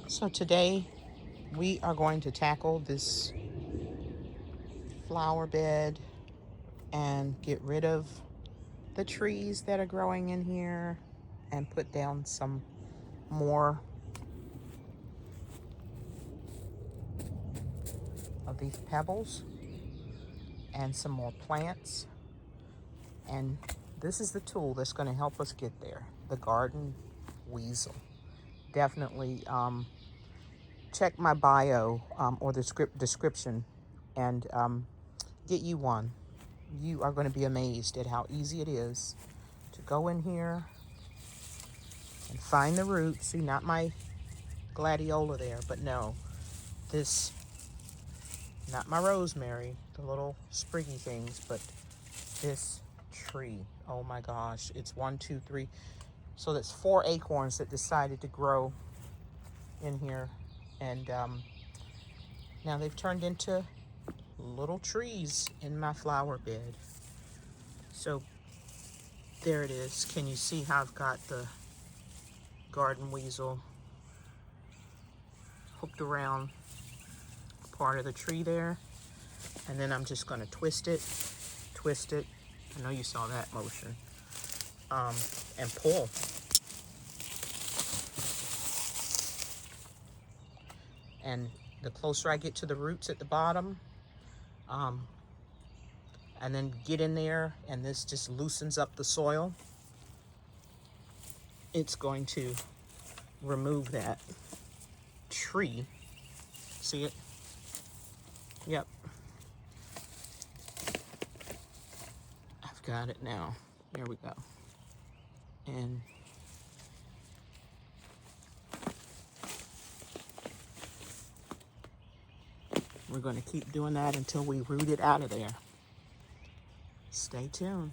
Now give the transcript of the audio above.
So today we are going to tackle this flower bed and get rid of the trees that are growing in here and put down some more of these pebbles and some more plants. And this is the tool that's going to help us get there, the Garden Weasel. Definitely check my bio or the description and get you one. You are going to be amazed at how easy it is to go in here and find the roots. See, not my gladiola there, but no, this, not my rosemary, the little spriggy things, but this tree. Oh my gosh, it's 1, 2, 3. So that's 4 acorns that decided to grow in here. And now they've turned into little trees in my flower bed. So there it is. Can you see how I've got the garden weasel hooked around part of the tree there? And then I'm just going to twist it. I know you saw that motion. And pull. And the closer I get to the roots at the bottom, and then get in there, and this just loosens up the soil, it's going to remove that tree. See it? Yep. I've got it now. There we go. And we're going to keep doing that until we root it out of there. Stay tuned.